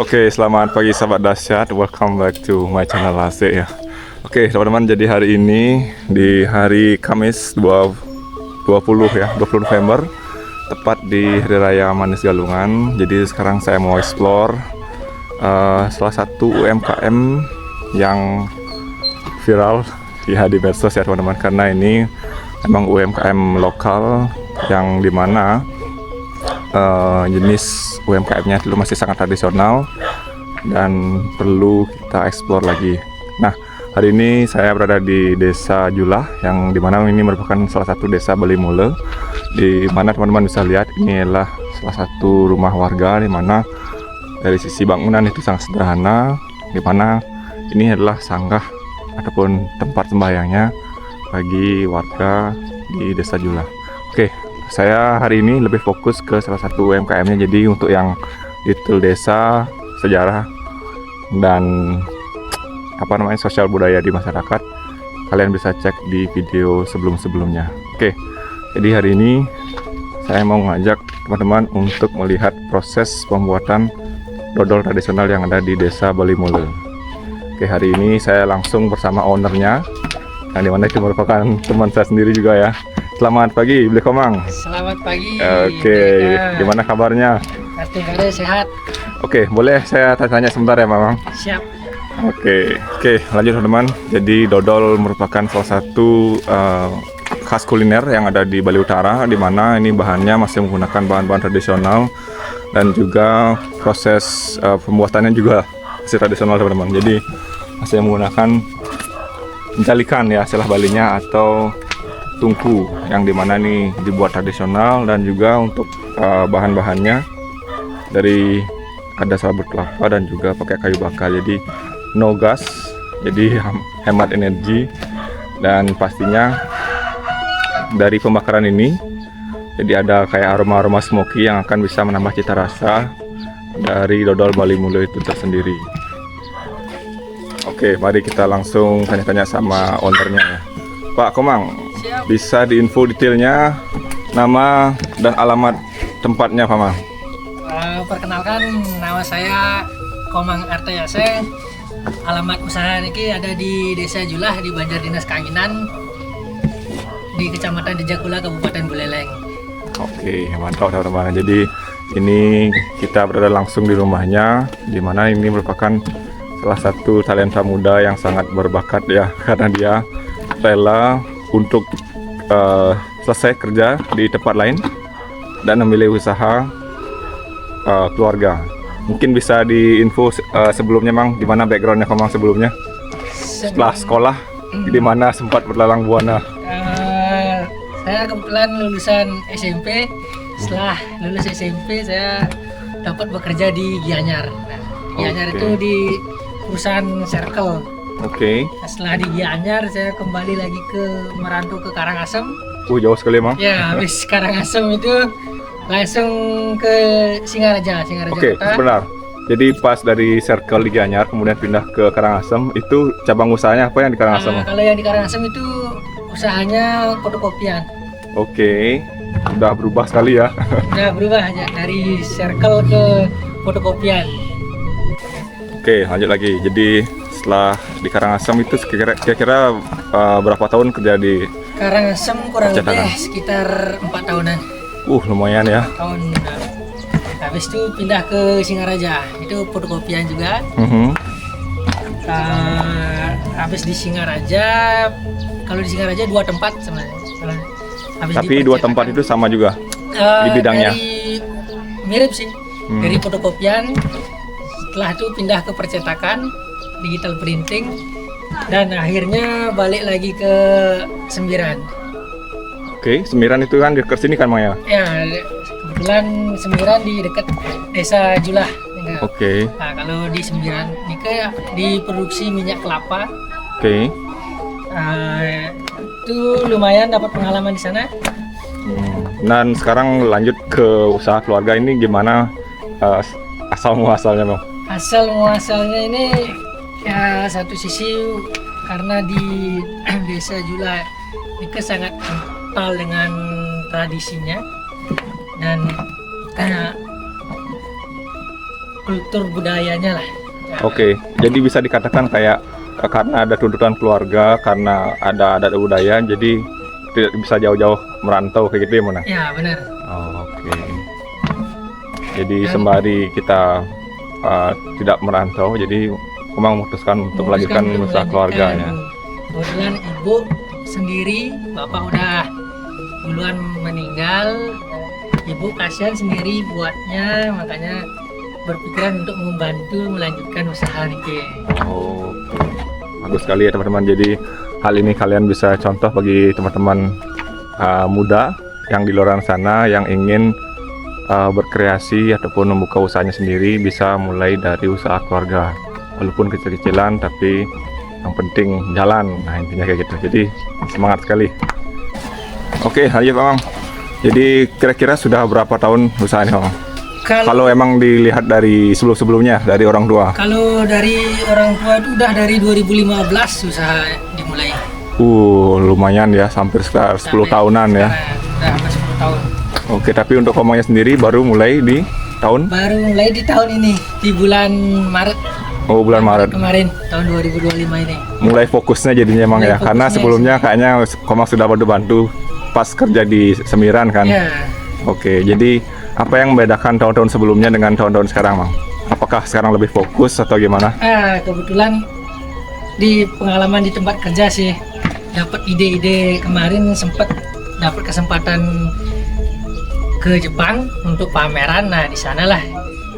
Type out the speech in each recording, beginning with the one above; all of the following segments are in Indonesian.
Oke, selamat pagi sahabat dahsyat. Welcome back to my channel Asik ya. Oke, teman-teman, jadi hari ini di hari Kamis 20 November, tepat di Hari Raya Manis Galungan. Jadi sekarang saya mau explore salah satu UMKM yang viral ya di medsos ya teman-teman, karena ini memang UMKM lokal yang dimana jenis UMKM-nya dulu masih sangat tradisional dan perlu kita eksplor lagi. Nah, hari ini saya berada di Desa Julah, yang dimana ini merupakan salah satu desa Bali Mule, di mana teman-teman bisa lihat ini adalah salah satu rumah warga, di mana dari sisi bangunan itu sangat sederhana, di mana ini adalah sanggah ataupun tempat sembahyangnya bagi warga di Desa Julah. Oke, saya hari ini lebih fokus ke salah satu UMKM-nya. Jadi untuk yang detail desa, sejarah, dan sosial budaya di masyarakat, kalian bisa cek di video sebelum-sebelumnya. Oke, jadi hari ini saya mau ngajak teman-teman untuk melihat proses pembuatan dodol tradisional yang ada di Desa Bali Mule. Oke, hari ini saya langsung bersama ownernya, yang dimana itu merupakan teman saya sendiri juga ya. Selamat pagi, Beli Komang. Selamat pagi. Oke, gimana kabarnya? Kabarnya sehat. Oke, boleh saya tanya sebentar ya, Mamang? Siap. Oke, lanjut teman-teman. Jadi dodol merupakan salah satu khas kuliner yang ada di Bali Utara, di mana ini bahannya masih menggunakan bahan-bahan tradisional dan juga proses pembuatannya juga masih tradisional teman-teman. Jadi masih menggunakan jalikan ya, istilah Balinya, atau tungku, yang dimana nih dibuat tradisional, dan juga untuk bahan-bahannya dari ada sabut kelapa dan juga pakai kayu bakar, jadi no gas, jadi hemat energi, dan pastinya dari pembakaran ini jadi ada kayak aroma-aroma smoky yang akan bisa menambah cita rasa dari dodol Bali Mule itu tersendiri. Oke, mari kita langsung tanya-tanya sama ownernya ya. Pak Komang, bisa diinfo detailnya nama dan alamat tempatnya, Pak Mang? Perkenalkan, nama saya Komang Artayase. Alamat usaha ini ada di Desa Julah di Banjar Dinas Kanginan, di Kecamatan Dejakula, Kabupaten Buleleng. Oke, mantap teman-teman. Jadi ini kita berada langsung di rumahnya, di mana ini merupakan salah satu talenta muda yang sangat berbakat ya, karena dia rela untuk selesai kerja di tempat lain dan memilih usaha keluarga. Mungkin bisa diinfo sebelumnya, Mang, gimana backgroundnya Mang sebelumnya? Setelah sekolah, di mana sempat berlalang buana? Saya kebetulan lulusan SMP. Setelah lulus SMP, saya dapat bekerja di Gianyar. Nah, Gianyar itu di perusahaan Circle. Oke. Setelah di Gianyar, saya kembali lagi merantau ke Karangasem. Jauh sekali, Mang. Ya, habis Karangasem itu langsung ke Singaraja Oke, Kota. benar. Jadi pas dari Circle di Gianyar kemudian pindah ke Karangasem, itu cabang usahanya apa yang di Karangasem? Kalau yang di Karangasem itu usahanya fotokopian. Oke. udah berubah sekali ya. Udah berubah ya dari circle ke fotokopian. Oke, lanjut lagi. Jadi setelah di Karangasem itu kira-kira berapa tahun kerja di Karangasem kurang percetakan? lebih sekitar 4 tahunan. Lumayan ya. Tahun habis itu pindah ke Singaraja, itu fotokopian juga. Habis di Singaraja, kalau di Singaraja 2 tempat sebenarnya. Habis Tapi di 2 tempat itu sama juga di bidangnya. Mirip sih. Dari fotokopian, setelah itu pindah ke percetakan, digital printing, dan akhirnya balik lagi ke Sembiran. Oke, Sembiran itu kan dekat sini kan, Mang ya? Ya, kebetulan Sembiran di dekat Desa Julah. Oke. Nah, kalau di Sembiran ini ke diproduksi minyak kelapa. Oke. Itu lumayan dapat pengalaman di sana. Dan sekarang lanjut ke usaha keluarga ini gimana asal muasalnya, Bang? Asal muasalnya ini ya satu sisi karena di Desa Julah ini sangat kental dengan tradisinya dan kultur budayanya lah. Oke, jadi bisa dikatakan kayak karena ada tuntutan keluarga, karena ada adat budaya, jadi tidak bisa jauh-jauh merantau kayak gitu ya, Mona? Ya, benar. Oke. Jadi sembari kita tidak merantau, jadi memang memutuskan untuk melanjutkan usaha keluarga ya. Kebetulan ibu sendiri, bapak udah duluan meninggal, ibu kasihan sendiri buatnya, makanya berpikiran untuk membantu melanjutkan usaha niki. Oh, bagus sekali ya teman-teman. Jadi hal ini kalian bisa contoh bagi teman-teman muda yang di luar sana yang ingin berkreasi ataupun membuka usahanya sendiri, bisa mulai dari usaha keluarga, walaupun kecil-kecilan tapi yang penting jalan. Nah, intinya kayak gitu. Jadi semangat sekali. Oke, lanjut Bang. Jadi kira-kira sudah berapa tahun usahanya, Bang? Kalau emang dilihat dari sebelum-sebelumnya, dari orang tua. Kalau dari orang tua itu udah dari 2015 usaha dimulai. Lumayan ya, hampir sekitar 10 tahunan ya. Udah hampir 10 tahun. Oke, tapi untuk omongnya sendiri baru mulai di tahun? Baru mulai di tahun ini, di bulan Maret. Oh, bulan Maret. Kemarin, tahun 2025 ini. Mulai fokusnya jadinya emang ya, karena sebelumnya kayaknya Komang sudah bantu-bantu pas kerja di Sembiran kan? Ya. Oke, jadi apa yang membedakan tahun-tahun sebelumnya dengan tahun-tahun sekarang, Bang? Apakah sekarang lebih fokus atau gimana? Kebetulan di pengalaman di tempat kerja sih, dapat ide-ide. Kemarin sempat dapat kesempatan ke Jepang untuk pameran. Nah, di sanalah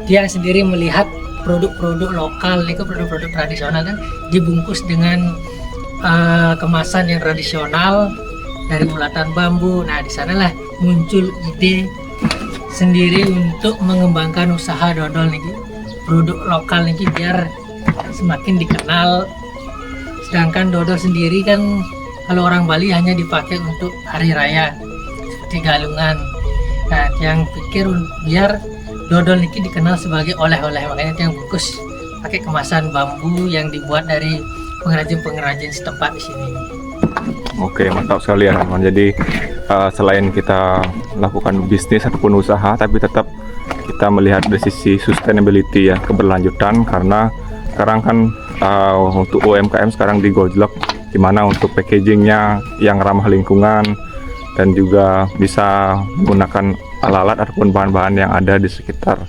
dia sendiri melihat produk-produk lokal, itu produk-produk tradisional kan dibungkus dengan kemasan yang tradisional dari bulatan bambu. Nah, di sanalah muncul ide sendiri untuk mengembangkan usaha dodol nih, produk lokal nih biar semakin dikenal. Sedangkan dodol sendiri kan kalau orang Bali hanya dipakai untuk hari raya seperti galungan. Nah, yang pikir biar dodol niki dikenal sebagai oleh-oleh, makanya yang bungkus pakai kemasan bambu yang dibuat dari pengrajin-pengrajin setempat di sini. Oke, mantap sekali ya teman. Jadi selain kita lakukan bisnis ataupun usaha, tapi tetap kita melihat dari sisi sustainability ya, keberlanjutan, karena sekarang kan untuk UMKM sekarang digojlok gimana untuk packagingnya yang ramah lingkungan dan juga bisa menggunakan alat-alat ataupun bahan-bahan yang ada di sekitar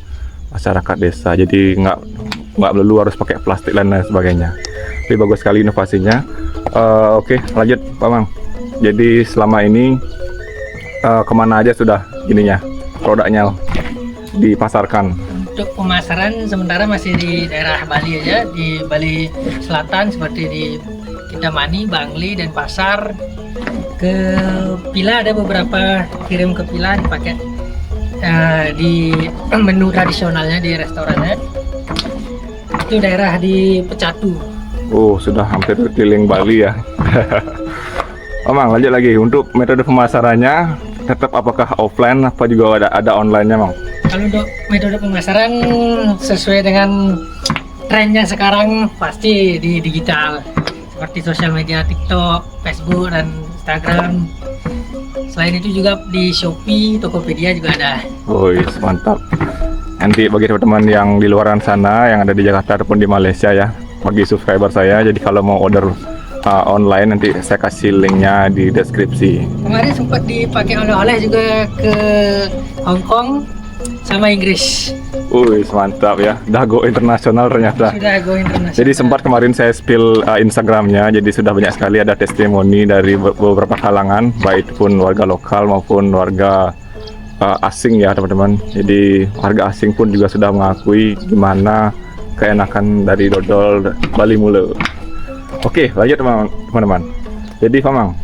masyarakat desa. Jadi nggak melulu harus pakai plastik dan lain sebagainya. Jadi bagus sekali inovasinya. Oke, lanjut Pak Mang. Jadi selama ini kemana aja sudah ininya produknya dipasarkan? Untuk pemasaran sementara masih di daerah Bali aja, di Bali Selatan seperti di Kintamani, Bangli, dan Pasar. Ke Pila ada beberapa, kirim ke Pila dipakai di menu tradisionalnya di restorannya. Itu daerah di Pecatu. Sudah hampir keliling Bali ya. Mang, lanjut lagi. Untuk metode pemasarannya tetap apakah offline apa juga ada online-nya, Mang? Kalau untuk metode pemasaran sesuai dengan trennya sekarang pasti di digital, seperti sosial media TikTok, Facebook, dan Instagram. Selain itu juga di Shopee, Tokopedia juga ada. Woi, mantap. Nanti bagi teman-teman yang di luaran sana, yang ada di Jakarta ataupun di Malaysia ya, bagi subscriber saya, jadi kalau mau order online nanti saya kasih linknya di deskripsi. Kemarin sempat dipakai oleh-oleh juga ke Hong Kong sama Inggris. Wih, mantap ya. Udah go internasional ternyata. Sudah go internasional. Jadi sempat kemarin saya spill Instagramnya, jadi sudah banyak sekali ada testimoni dari beberapa kalangan, baik itu pun warga lokal maupun warga asing ya teman-teman. Jadi warga asing pun juga sudah mengakui gimana keenakan dari dodol Bali Mule. Oke, lanjut teman-teman. Jadi Famang,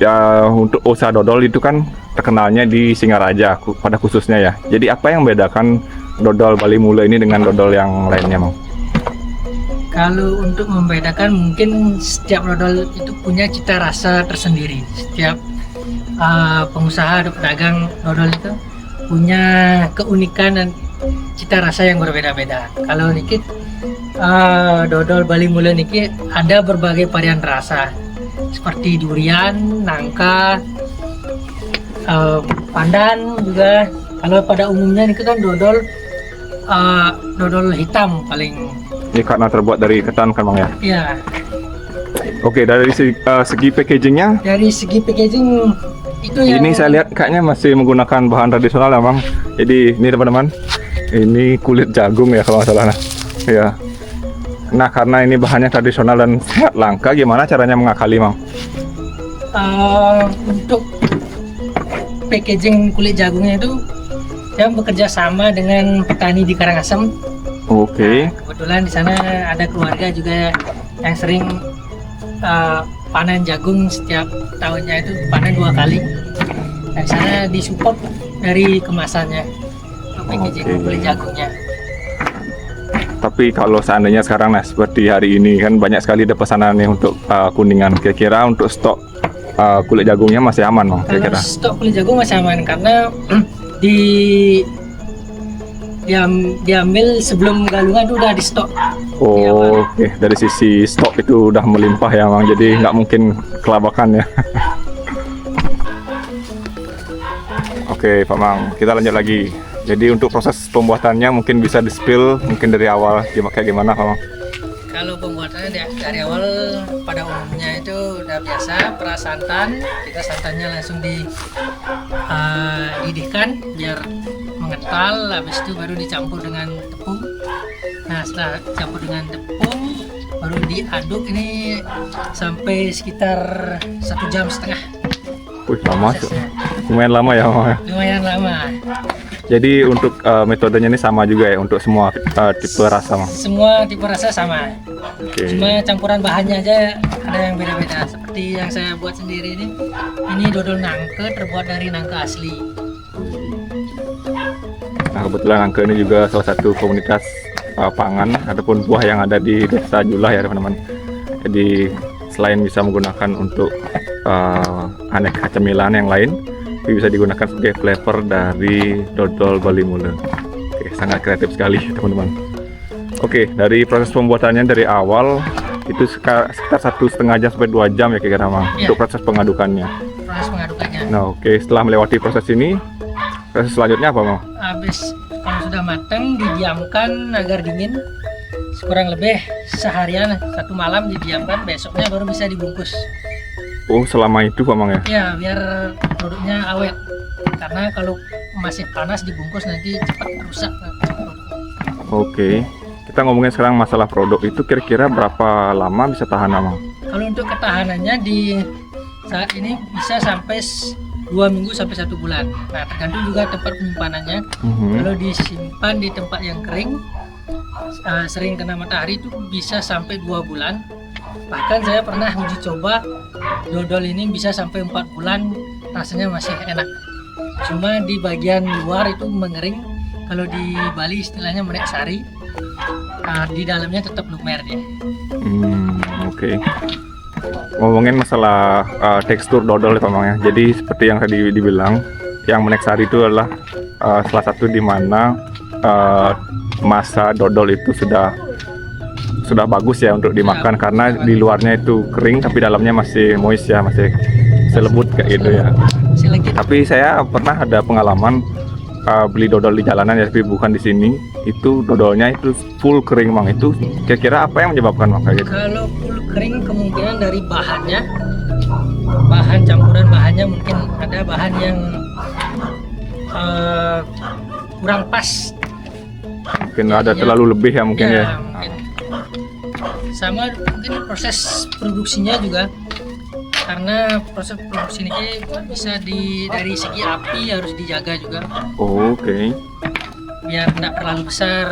ya untuk usaha dodol itu kan terkenalnya di Singaraja pada khususnya ya. Jadi apa yang membedakan dodol Bali Mule ini dengan dodol yang lainnya, Mang? Kalau untuk membedakan, mungkin setiap dodol itu punya cita rasa tersendiri. Setiap pengusaha atau pedagang dodol itu punya keunikan dan cita rasa yang berbeda-beda. Kalau niki dodol Bali Mule niki ada berbagai varian rasa seperti durian, nangka, pandan juga. Kalau pada umumnya niki kan dodol hitam paling. Ini karena terbuat dari ketan kan, Bang ya? Iya. Oke, dari segi packagingnya, Dari segi packaging itu yang ini saya lihat kayaknya masih menggunakan bahan tradisional ya, Bang. Jadi ini teman-teman, ini kulit jagung ya kalau nggak salah. Ya. Nah, karena ini bahannya tradisional dan sangat langka, gimana caranya mengakali, Bang? untuk packaging kulit jagungnya itu yang bekerja sama dengan petani di Karangasem. Oke. Nah, kebetulan di sana ada keluarga juga yang sering panen jagung setiap tahunnya itu panen 2 kali. Dan di sana disupport dari kemasannya untuk packaging Oke. kulit jagungnya. Tapi kalau seandainya sekarang seperti hari ini kan banyak sekali ada pesanan nih untuk Kuningan. Kira-kira untuk stok kulit jagungnya masih aman, Bang? Kalau Kira-kira? stok kulit jagung masih aman karena diambil sebelum galungan itu udah di stok. Oh, oke. Dari sisi stok itu udah melimpah ya, Bang. Jadi nggak mungkin kelabakan ya. Oke, Pak Mang. Kita lanjut lagi. Jadi untuk proses pembuatannya mungkin bisa di-spill mungkin dari awal kayak gimana, Pak Mang? Kalau pembuatannya dari awal pada umumnya itu udah biasa peras santan. Kita santannya langsung dididihkan biar mengental. Habis itu baru dicampur dengan tepung. Nah, setelah dicampur dengan tepung baru diaduk ini sampai sekitar 1,5 jam. Wih, lama tuh. Prosesnya. Lumayan lama ya, Bang. Lumayan lama. Jadi untuk metodenya ini sama juga ya untuk semua tipe rasa, Bang. Semua tipe rasa sama. Oke. Cuma campuran bahannya aja ada yang beda-beda. Seperti yang saya buat sendiri ini. Ini dodol nangka terbuat dari nangka asli. Nah, kebetulan Angke ini juga salah satu komunitas pangan ataupun buah yang ada di Desa Julah ya, teman-teman. Jadi selain bisa menggunakan untuk aneka cemilan yang lain, tapi bisa digunakan sebagai flavor dari dodol Bali Mule. Oke, sangat kreatif sekali teman-teman. Oke, dari proses pembuatannya dari awal itu sekitar 1,5 jam sampai 2 jam ya kira-kira, Bang, Iya. untuk proses pengadukannya. Proses pengadukannya. Nah, oke, setelah melewati proses ini, proses selanjutnya apa, Bang? Habis kalau sudah matang didiamkan agar dingin kurang lebih seharian, 1 malam didiamkan, besoknya baru bisa dibungkus. Oh, selama itu, Pak Mang ya? Ya biar produknya awet, karena kalau masih panas dibungkus nanti cepat rusak produknya. Oke, kita ngomongin sekarang masalah produk itu kira-kira berapa lama bisa tahan, Bang? Kalau untuk ketahanannya di saat ini bisa sampai 2 minggu sampai 1 bulan. Nah, tergantung juga tempat penyimpanannya. Kalau disimpan di tempat yang kering, sering kena matahari itu bisa sampai 2 bulan. Bahkan saya pernah uji coba dodol ini bisa sampai 4 bulan, rasanya masih enak. Cuma di bagian luar itu mengering. Kalau di Bali istilahnya menek sari. Di dalamnya tetap lumer dia. Oke. Ngomongin masalah tekstur dodol ya, Pak Mang ya. Jadi seperti yang tadi dibilang, yang menek sari itu adalah salah satu di mana masa dodol itu sudah bagus ya untuk dimakan, karena di luarnya itu kering tapi dalamnya masih moist ya, masih selembut kayak gitu ya. Masih legit. Tapi saya pernah ada pengalaman beli dodol di jalanan ya, tapi bukan di sini. Itu dodolnya itu full kering Mang. Itu kira-kira apa yang menyebabkan Mang kayak gitu? Kalau full kering kemungkinan dari bahannya, bahan campuran bahannya mungkin ada bahan yang kurang pas. Mungkin ada terlalu lebih ya mungkin ya. Mungkin. Sama mungkin proses produksinya juga, karena proses produksi ini bisa dari segi api harus dijaga juga Oh, oke. biar tidak terlalu besar.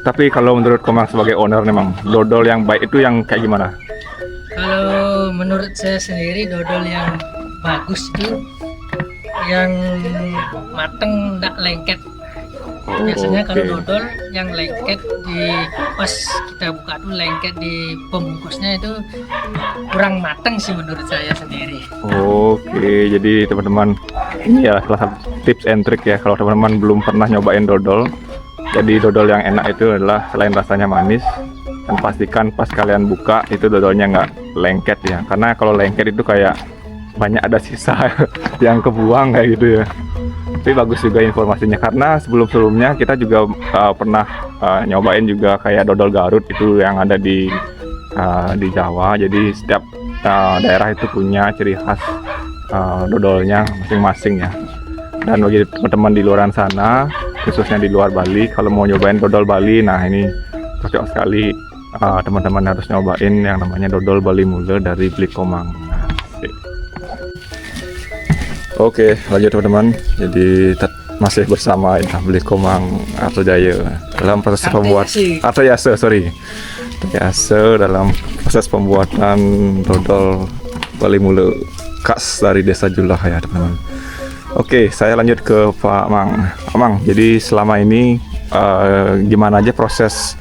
Tapi kalau menurut Komang sebagai owner nih Mang, dodol yang baik itu yang kayak gimana? Kalau menurut saya sendiri dodol yang bagus itu yang mateng, tidak lengket. Oh, Biasanya kalau oke. dodol yang lengket di pas kita buka tuh lengket di pembungkusnya itu kurang mateng sih menurut saya sendiri. Oke, jadi teman-teman ini ya salah satu tips and trick ya kalau teman-teman belum pernah nyobain dodol. Jadi dodol yang enak itu adalah selain rasanya manis, dan pastikan pas kalian buka itu dodolnya nggak lengket ya. Karena kalau lengket itu kayak banyak ada sisa yang kebuang kayak gitu ya. Tapi bagus juga informasinya karena sebelum-sebelumnya kita juga pernah nyobain juga kayak dodol Garut itu yang ada di Jawa. Jadi setiap daerah itu punya ciri khas dodolnya masing-masing ya. Dan bagi teman-teman di luar sana, khususnya di luar Bali, kalau mau nyobain dodol Bali, nah ini cocok sekali. Teman-teman harus nyobain yang namanya dodol Bali Mule dari Blik Komang. Oke, lanjut teman-teman. Jadi masih bersama Blik Komang Artojaya dalam proses Artojasa dalam proses pembuatan dodol Bali Mule khas dari Desa Julah ya teman-teman. Oke, saya lanjut ke Pak Mang. Pak Mang, jadi selama ini gimana aja proses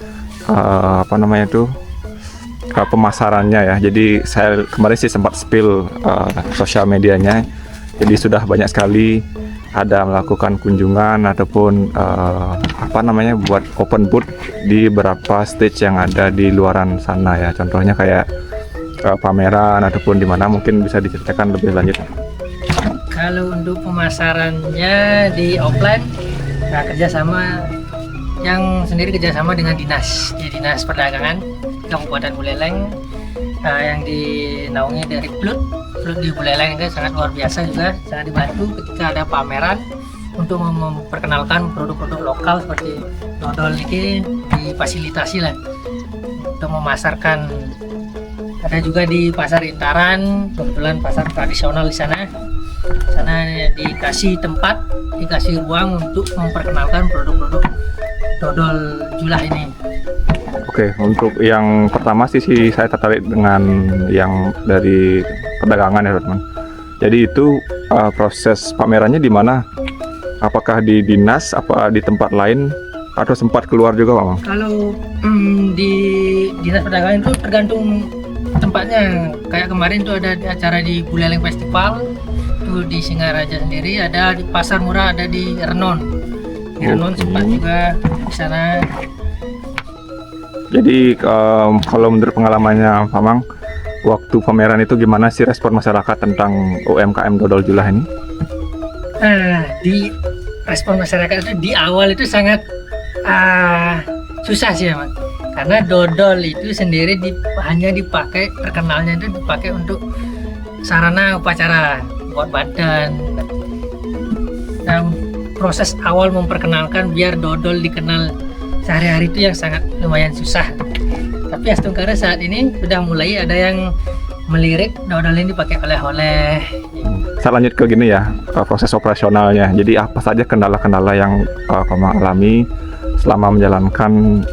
pemasarannya ya. Jadi saya kemarin sih sempat spill sosial medianya. Jadi sudah banyak sekali ada melakukan kunjungan ataupun buat open booth di beberapa stage yang ada di luaran sana ya. Contohnya kayak pameran ataupun di mana, mungkin bisa diceritakan lebih lanjut. Kalau untuk pemasarannya di offline, nah kerjasama dengan dinas perdagangan Kabupaten Buleleng, yang dinaungi dari Plut di Buleleng itu sangat luar biasa juga, sangat dibantu ketika ada pameran untuk memperkenalkan produk-produk lokal seperti dodol ini, difasilitasi lah untuk memasarkan. Ada juga di pasar Intaran, kebetulan pasar tradisional di sana dikasih tempat, dikasih ruang untuk memperkenalkan produk-produk dodol Julah ini. Oke, untuk yang pertama sih saya tertarik dengan yang dari perdagangan ya teman. Jadi itu proses pamerannya di mana? Apakah di dinas, apa di tempat lain, atau sempat keluar juga Bang? Kalau di dinas perdagangan itu tergantung tempatnya. Kayak kemarin tuh ada acara di Buleleng Festival, tuh di Singaraja sendiri, ada di Pasar Murah, ada di Renon. Di Renon sempat juga di sana. Jadi kalau menurut pengalamannya Pak Mang, waktu pameran itu gimana sih respon masyarakat tentang UMKM dodol Julah ini? Nah, di respon masyarakat itu di awal itu sangat susah sih Mas. Karena dodol itu sendiri hanya dipakai, terkenalnya itu dipakai untuk sarana upacara, buat badan. Nah, proses awal memperkenalkan biar dodol dikenal sehari-hari itu yang sangat lumayan susah. Tapi Astungkara saat ini sudah mulai ada yang melirik dodol ini dipakai oleh-oleh. Saya lanjut ke gini ya, proses operasionalnya. Jadi apa saja kendala-kendala yang Komang alami selama menjalankan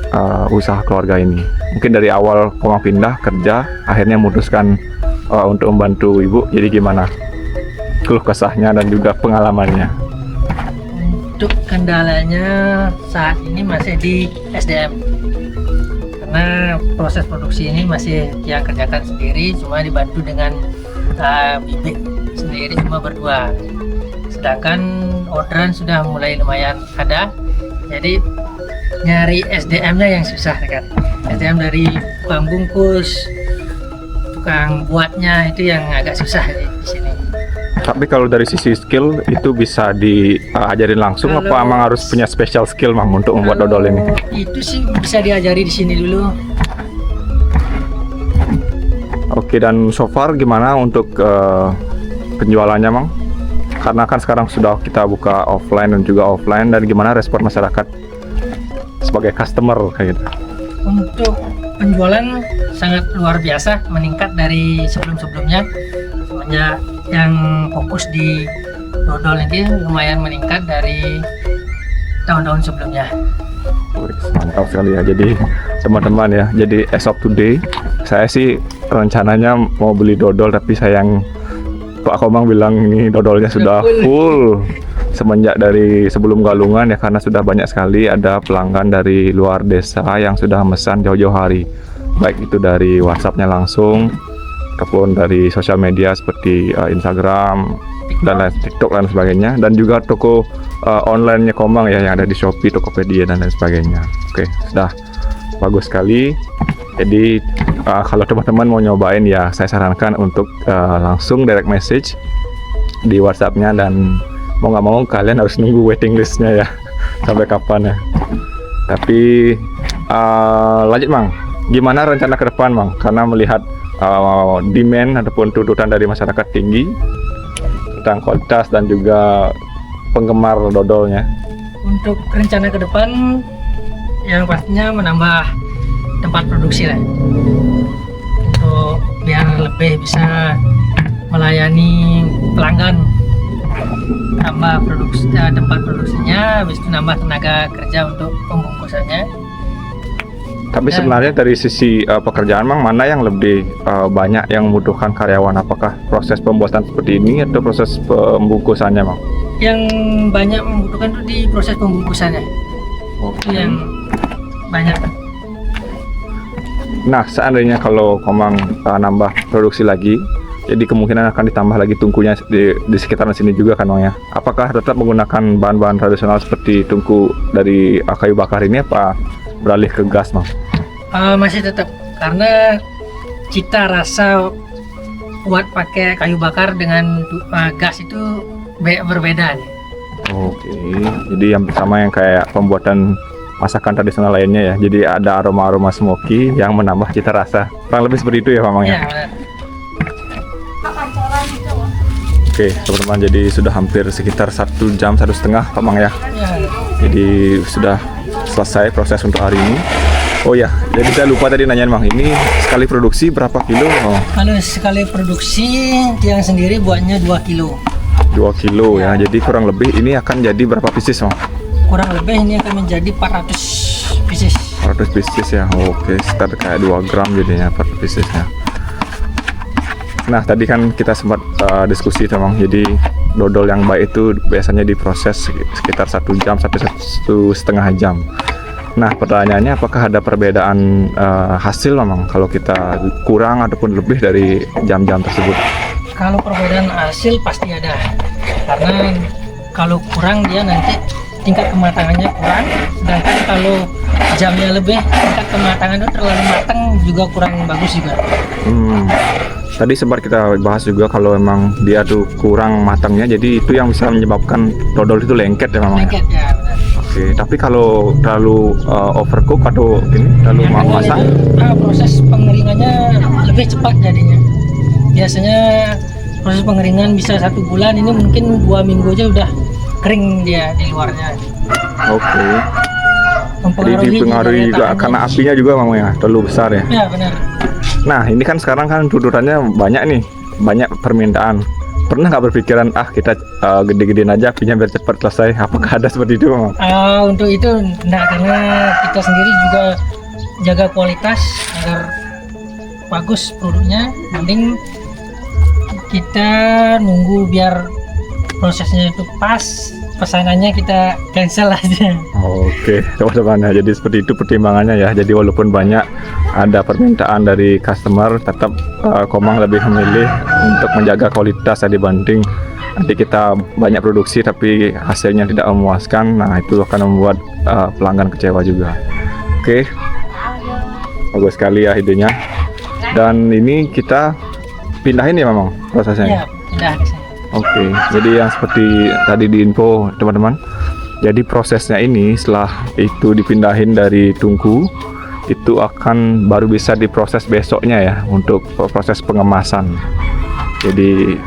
usaha keluarga ini? Mungkin dari awal Komang pindah kerja, akhirnya memutuskan untuk membantu ibu. Jadi gimana keluh kesahnya dan juga pengalamannya? Untuk kendalanya saat ini masih di SDM, karena proses produksi ini masih yang kerjakan sendiri, cuma dibantu dengan bibit sendiri cuma berdua. Sedangkan orderan sudah mulai lumayan ada, jadi nyari SDM-nya yang susah kan. SDM dari tukang bungkus, tukang buatnya itu yang agak susah di sini. Tapi kalau dari sisi skill itu bisa diajarin langsung apa Kalau- emang harus punya special skill Mang untuk membuat dodol ini? Itu sih bisa diajari di sini dulu. Oke, dan so far gimana untuk penjualannya Mang? Karena kan sekarang sudah kita buka offline dan juga offline, dan gimana respon masyarakat sebagai customer kayak gitu? Untuk penjualan sangat luar biasa, meningkat dari sebelum-sebelumnya. Semenjak yang fokus di dodol ini lumayan meningkat dari tahun-tahun sebelumnya. Wih, mantap sekali ya. Jadi teman-teman ya, jadi as of today saya sih rencananya mau beli dodol, tapi sayang Pak Komang bilang ini dodolnya sudah full semenjak dari sebelum Galungan ya, karena sudah banyak sekali ada pelanggan dari luar desa yang sudah memesan jauh-jauh hari, baik itu dari WhatsAppnya langsung ataupun dari sosial media seperti Instagram dan lain, TikTok dan sebagainya, dan juga toko online-nya Komang ya yang ada di Shopee, Tokopedia dan lain sebagainya. Oke, sudah bagus sekali. Jadi kalau teman-teman mau nyobain ya saya sarankan untuk langsung direct message di WhatsApp-nya, dan mau nggak mau kalian harus nunggu waiting list-nya ya sampai kapan ya. Tapi lanjut Mang, gimana rencana ke depan Mang? Karena melihat demand ataupun tuntutan dari masyarakat tinggi tentang kualitas dan juga penggemar dodolnya. Untuk rencana ke depan yang pastinya menambah tempat produksi lah, untuk biar lebih bisa melayani pelanggan. Tambah produksi, tempat produksinya, habis itu nambah tenaga kerja untuk pembungkusannya. Tapi Ya. sebenarnya dari sisi pekerjaan Mang, mana yang lebih banyak yang membutuhkan karyawan? Apakah proses pembuatan seperti ini atau proses pembungkusannya Mang? Yang banyak membutuhkan itu di proses pembungkusannya, itu yang banyak. Nah, seandainya kalau Komang nambah produksi lagi, jadi kemungkinan akan ditambah lagi tungkunya di sekitaran sini juga kan Mang ya? Apakah tetap menggunakan bahan-bahan tradisional seperti tungku dari kayu bakar ini, apa beralih ke gas Mang? Masih tetap, karena cita rasa buat pakai kayu bakar dengan gas itu berbeda nih. Oke, jadi yang sama yang kayak pembuatan masakan tradisional lainnya ya. Jadi ada aroma-aroma smoky yang menambah cita rasa. Kurang lebih seperti itu ya Mamang ya? Ya, benar. Oke, teman-teman, jadi sudah hampir sekitar 1 jam, 1,5 Pak Mang ya. Ya. Jadi sudah selesai proses untuk hari ini. Oh ya, jadi saya lupa tadi nanyain Mang, ini sekali produksi berapa kilo? Oh, Kalau sekali produksi yang sendiri buatnya 2 kilo. 2 kilo ya. Jadi kurang lebih ini akan jadi berapa pieces Mang? Kurang lebih ini akan menjadi 400 pieces. 400 pieces ya. Oke, sekitar kayak 2 gram jadinya 400 pieces ya. Nah, tadi kan kita sempat diskusi Mang. Jadi dodol yang baik itu biasanya diproses sekitar 1 jam sampai 1,5 jam. Nah, pertanyaannya apakah ada perbedaan hasil Mang kalau kita kurang ataupun lebih dari jam-jam tersebut? Kalau perbedaan hasil pasti ada, karena kalau kurang dia nanti tingkat kematangannya kurang, sedangkan kalau jamnya lebih tingkat kematangan itu terlalu matang juga kurang bagus juga. Tadi sempat kita bahas juga kalau memang dia tuh kurang matangnya, jadi itu yang bisa menyebabkan dodol itu lengket ya Mang ya? Lengket ya, benar. Oke, tapi kalau terlalu overcook atau ini terlalu Yang kedua masak, itu, proses pengeringannya lebih cepat jadinya. Biasanya proses pengeringan bisa 1 bulan, ini mungkin 2 minggu aja udah kering dia di luarnya. oke. Jadi Mempengaruhi dipengaruhi juga tahannya. karena apinya juga Mang ya, terlalu besar ya. Ya benar. Nah, ini kan sekarang kan tuntutannya banyak nih, banyak permintaan. Pernah nggak berpikiran kita gede-gedein aja apinya biar cepat selesai? Apakah ada seperti itu Mang? Untuk itu nah, karena kita sendiri juga jaga kualitas agar bagus produknya, mending kita nunggu biar prosesnya itu pas, pesanannya kita cancel aja. Oke, teman-teman ya, jadi seperti itu pertimbangannya ya. Jadi walaupun banyak ada permintaan dari customer, tetap Komang lebih memilih untuk menjaga kualitas ya, dibanding nanti kita banyak produksi tapi hasilnya tidak memuaskan. Nah, itu akan membuat pelanggan kecewa juga. Oke, bagus sekali ya idenya. Dan ini kita pindahin ya Mamang prosesnya. Ya, pindah ke sini. Oke, jadi yang seperti tadi di info teman-teman. Jadi prosesnya ini setelah itu dipindahin dari tungku, itu akan baru bisa diproses besoknya ya untuk proses pengemasan. Jadi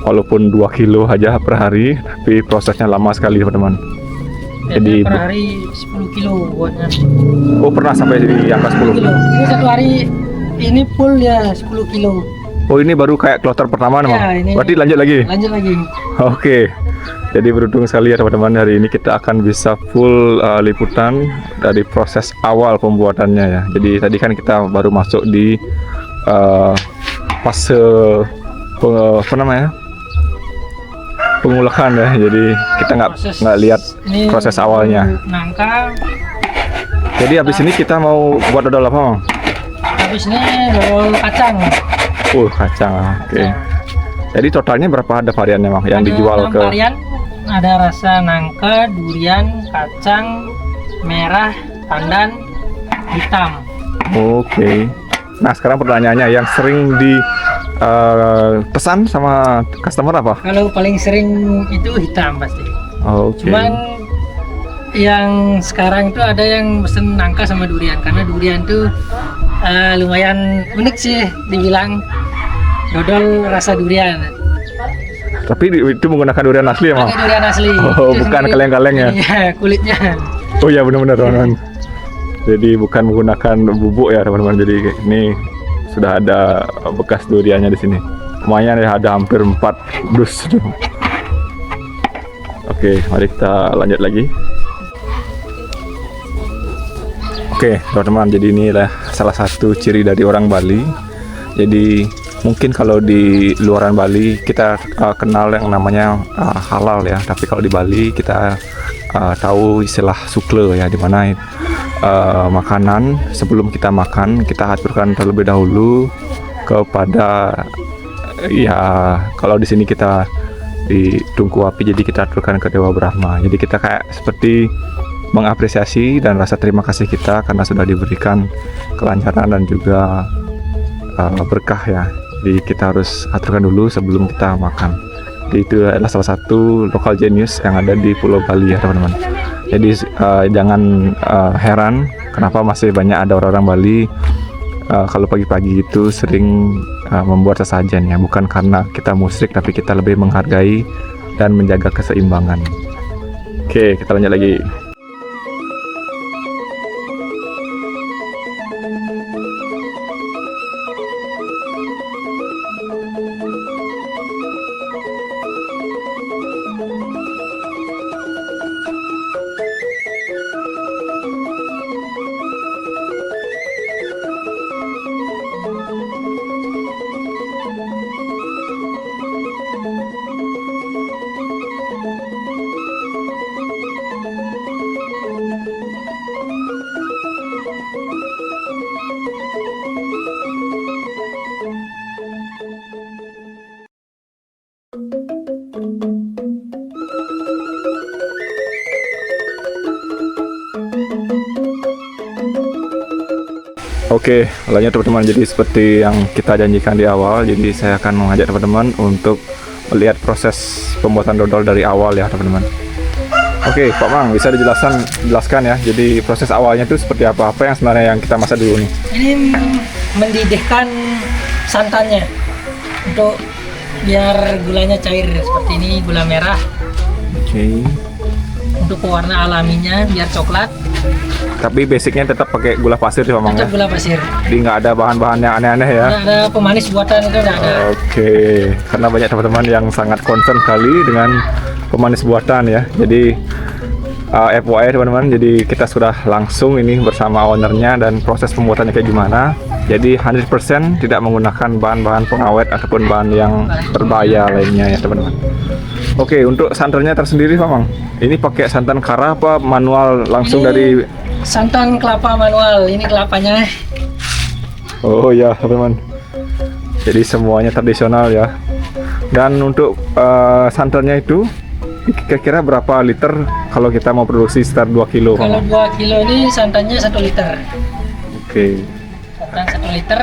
walaupun 2 kilo aja per hari, tapi prosesnya lama sekali teman-teman. Jadi per hari 10 kilo buatnya. oh pernah sampai di angka 10 kilo. Ini satu hari ini full ya 10 kilo. Oh ini baru kayak kloter pertama nih, Ya, ini berarti lanjut lagi? Lanjut lagi. Oke, jadi beruntung sekali ya teman-teman, hari ini kita akan bisa full liputan dari proses awal pembuatannya ya. Jadi tadi kan kita baru masuk di fase apa namanya, pengolahan ya. Jadi kita nggak lihat Ini proses awalnya. Nangka. Jadi habis ini kita mau buat dodol apa, Bang? Habis ini dodol kacang. Kacang. Oke. Jadi totalnya berapa ada variannya, Bang, yang Ada dijual 6 ke? varian. Ada rasa nangka, durian, kacang, merah, pandan, hitam. Oke. Nah sekarang pertanyaannya, yang sering di pesan sama customer apa? Kalau paling sering itu hitam pasti. Oke. Cuman yang sekarang itu ada yang pesen nangka sama durian, karena durian tuh lumayan unik sih dibilang dodol rasa durian. Tapi itu menggunakan durian asli ya, Bang? Pakai durian asli. Oh, Itu bukan sendiri. kaleng-kaleng ya? Iya, kulitnya. Oh iya benar-benar teman-teman. Jadi bukan menggunakan bubuk ya teman-teman. Jadi ini sudah ada bekas duriannya di sini. Lumayan ya, ada hampir 4 dus. Oke, mari kita lanjut lagi. Oke, teman-teman, jadi inilah salah satu ciri dari orang Bali. Jadi mungkin kalau di luaran Bali kita kenal yang namanya halal ya, tapi kalau di Bali kita tahu istilah sukle ya, di mana makanan sebelum kita makan kita aturkan terlebih dahulu kepada ya, kalau di sini kita di tungku api, jadi kita aturkan ke Dewa Brahma. Jadi kita kayak seperti mengapresiasi dan rasa terima kasih kita karena sudah diberikan kelancaran dan juga berkah ya. Jadi kita harus aturkan dulu sebelum kita makan. Jadi itu adalah salah satu local genius yang ada di Pulau Bali ya teman-teman. Jadi jangan heran kenapa masih banyak ada orang-orang Bali kalau pagi-pagi itu sering membuat sesajen ya, bukan karena kita musyrik, tapi kita lebih menghargai dan menjaga keseimbangan. Oke, kita lanjut lagi. Oke, lanjut teman-teman. Jadi seperti yang kita janjikan di awal, jadi saya akan mengajak teman-teman untuk melihat proses pembuatan dodol dari awal ya teman-teman. Oke, Pak Mang, bisa dijelaskan ya. Jadi proses awalnya itu seperti apa? Apa yang sebenarnya yang kita masak dulu nih? Ini mendidihkan santannya untuk biar gulanya cair. Seperti ini gula merah. Oke. Untuk pewarna alaminya biar coklat. Tapi basicnya tetap pakai gula pasir sih Pak Mang ya? Tetap gula pasir. Jadi nggak ada bahan-bahan yang aneh-aneh ya? Nggak ada pemanis buatan, itu nggak ada. Oke, karena banyak teman-teman yang sangat concern sekali dengan pemanis buatan ya. Jadi FYI teman-teman, jadi kita sudah langsung ini bersama ownernya dan proses pembuatannya kayak gimana. Jadi 100% tidak menggunakan bahan-bahan pengawet ataupun bahan yang berbahaya lainnya ya teman-teman. Oke, untuk santannya tersendiri Pak Mang, ini pakai santan kara apa manual langsung Ini dari? santan kelapa manual. Ini kelapanya. Oh ya teman-teman, jadi semuanya tradisional ya. Dan untuk santannya itu kira-kira berapa liter kalau kita mau produksi sekitar 2 kilo? Kalau 2 kilo ini santannya 1 liter. Oke. Santan 1 liter.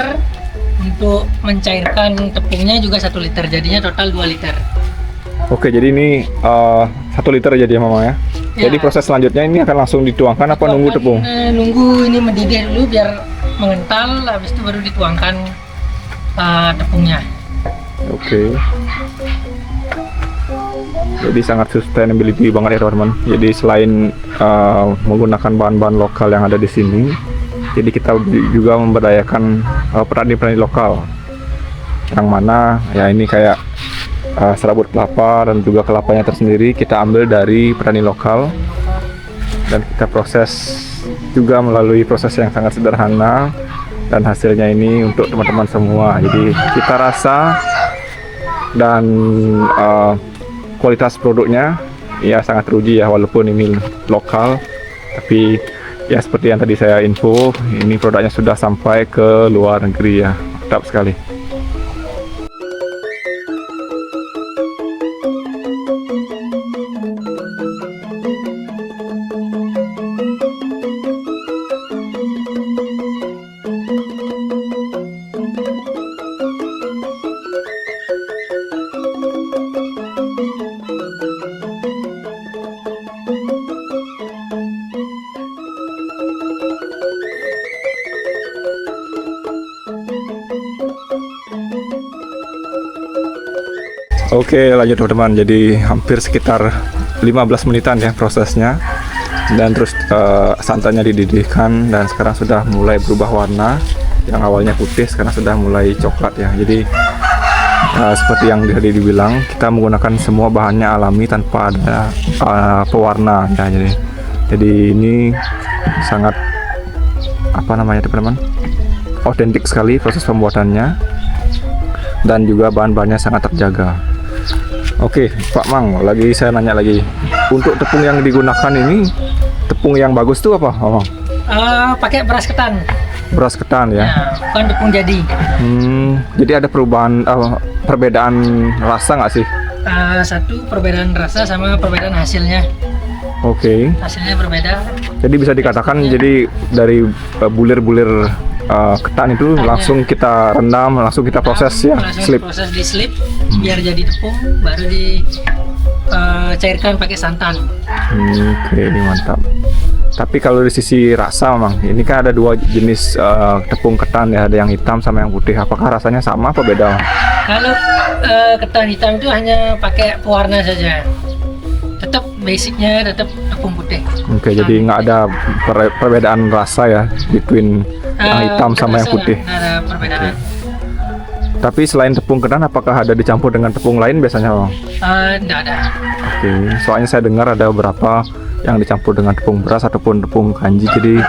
Untuk mencairkan tepungnya juga 1 liter. Jadinya total 2 liter. Oke, jadi ini 1 liter jadi ya Mama ya. Ya. Jadi proses selanjutnya ini akan langsung dituangkan apa nunggu tepung? Nunggu ini mendidih dulu biar mengental, habis itu baru dituangkan tepungnya. Oke. Jadi sangat sustainability banget ya teman-teman. Jadi selain menggunakan bahan-bahan lokal yang ada di sini, jadi kita juga memberdayakan petani-petani lokal. Yang mana ya ini kayak serabut kelapa dan juga kelapanya tersendiri kita ambil dari petani lokal dan kita proses juga melalui proses yang sangat sederhana dan hasilnya ini untuk teman-teman semua. Jadi kita rasa dan kualitas produknya ya sangat teruji ya, walaupun ini lokal, tapi ya seperti yang tadi saya info, ini produknya sudah sampai ke luar negeri ya. Mantap sekali. Oke, lanjut teman-teman. Jadi hampir sekitar 15 menitan ya prosesnya. Dan terus santannya dididihkan dan sekarang sudah mulai berubah warna. Yang awalnya putih sekarang sudah mulai coklat ya. Jadi seperti yang tadi dibilang, kita menggunakan semua bahannya alami tanpa ada pewarna ya. Jadi ini sangat apa namanya teman-teman? Otentik sekali proses pembuatannya. Dan juga bahan-bahannya sangat terjaga. Oke, Pak Mang, lagi saya nanya lagi. Untuk tepung yang digunakan ini, tepung yang bagus tuh apa, Mang? Pakai beras ketan. Beras ketan ya? Ya, bukan tepung jadi. Jadi ada perubahan, perbedaan rasa nggak sih? Satu perbedaan rasa sama perbedaan hasilnya. Oke. Hasilnya berbeda. Jadi bisa dikatakan jadi dari bulir-bulir ketan itu langsung kita rendam, langsung kita proses ya, langsung slip. proses di slip biar jadi tepung, baru dicairkan pakai santan. Oke, mantap. Tapi kalau dari sisi rasa, Mang, ini kan ada 2 jenis tepung ketan ya, ada yang hitam sama yang putih. Apakah rasanya sama apa beda, Mang? Kalau ketan hitam itu hanya pakai pewarna saja. Tetap basicnya tetap tepung putih. Oke, jadi nggak ada perbedaan rasa ya between yang hitam sama yang putih. Nggak ada perbedaan. Tapi selain tepung ketan, apakah ada dicampur dengan tepung lain biasanya, Bang? Nggak ada. Oke, soalnya saya dengar ada beberapa yang dicampur dengan tepung beras ataupun tepung kanji. Jadi,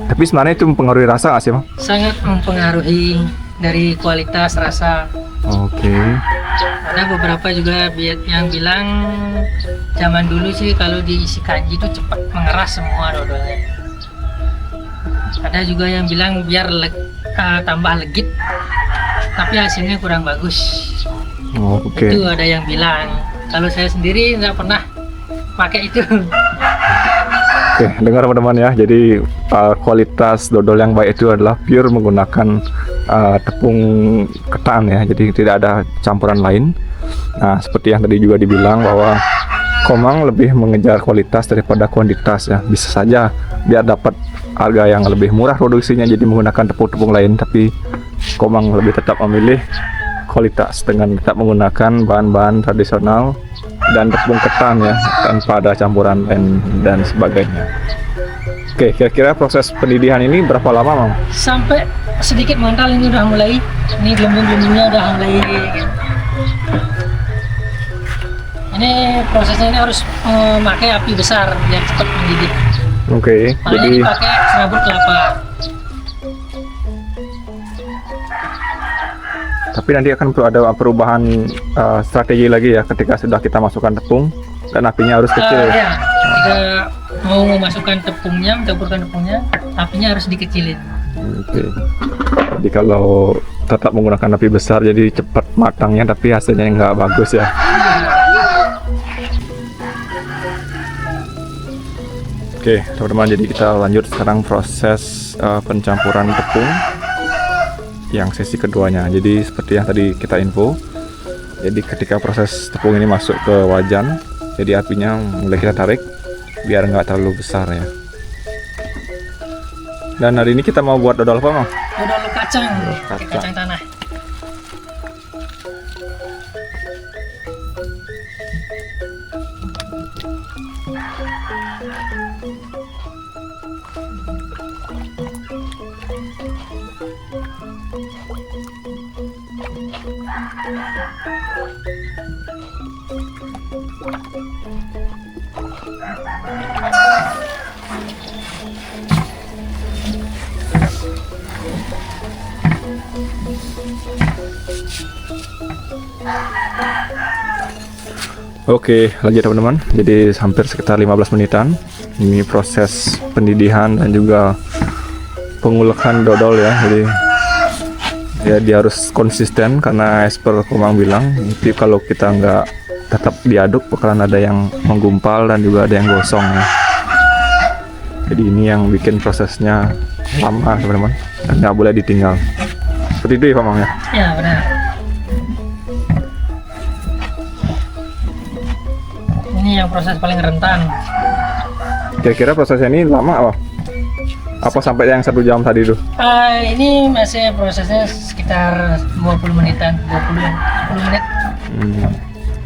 tapi sebenarnya itu mempengaruhi rasa nggak sih, Bang? Sangat mempengaruhi dari kualitas rasa. Oke. Ada beberapa juga yang bilang zaman dulu sih kalau diisi kanji itu cepat mengeras semua dodolnya. Ada juga yang bilang biar tambah legit, tapi hasilnya kurang bagus. Oke. Itu ada yang bilang. Kalau saya sendiri nggak pernah pakai itu. Oke, dengar teman-teman ya. Jadi kualitas dodol yang baik itu adalah pure menggunakan tepung ketan ya. Jadi tidak ada campuran lain. Nah, seperti yang tadi juga dibilang bahwa Komang lebih mengejar kualitas daripada kuantitas ya. Bisa saja biar dapat harga yang lebih murah produksinya jadi menggunakan tepung-tepung lain, tapi Komang lebih tetap memilih kualitas dengan tetap menggunakan bahan-bahan tradisional dan tepung ketan ya, tanpa ada campuran lain dan sebagainya. Oke, kira-kira proses pendidihan ini berapa lama, Mang? Sampai sedikit mengental ini udah mulai. Ini gelembung-gelembungnya udah mulai. Ini prosesnya ini harus memakai api besar biar cepat mendidih. Oke, jadi ini pakai serabut kelapa. tapi nanti akan ada perubahan strategi lagi ya ketika sudah kita masukkan tepung dan apinya harus kecil. Ya, ketika mau memasukkan tepungnya, mencampurkan tepungnya, apinya harus dikecilin. Oke. Jadi kalau tetap menggunakan api besar jadi cepat matangnya tapi hasilnya nggak bagus ya. Oke, teman-teman, jadi kita lanjut sekarang proses pencampuran tepung yang sesi keduanya. Jadi seperti yang tadi kita info, Jadi ketika proses tepung ini masuk ke wajan, jadi apinya mulai kita tarik biar nggak terlalu besar ya. Dan hari ini kita mau buat dodol apa, Bang? Dodol kacang, Kacang. kacang tanah. Oke, lanjut teman-teman. Jadi hampir sekitar 15 menitan. Ini proses pendidihan dan juga pengulekan dodol ya. Jadi ya dia harus konsisten karena as per Komang bilang, nanti kalau kita nggak tetap diaduk bakalan ada yang menggumpal dan juga ada yang gosong ya. Jadi ini yang bikin prosesnya lama teman-teman, dan nggak boleh ditinggal. Seperti itu ya Pak Mang ya? Ya benar. Ini yang proses paling rentan. Kira-kira prosesnya ini lama apa sampai yang 1 jam tadi tuh? Ini masih prosesnya sekitar 20 menitan, 10 menit.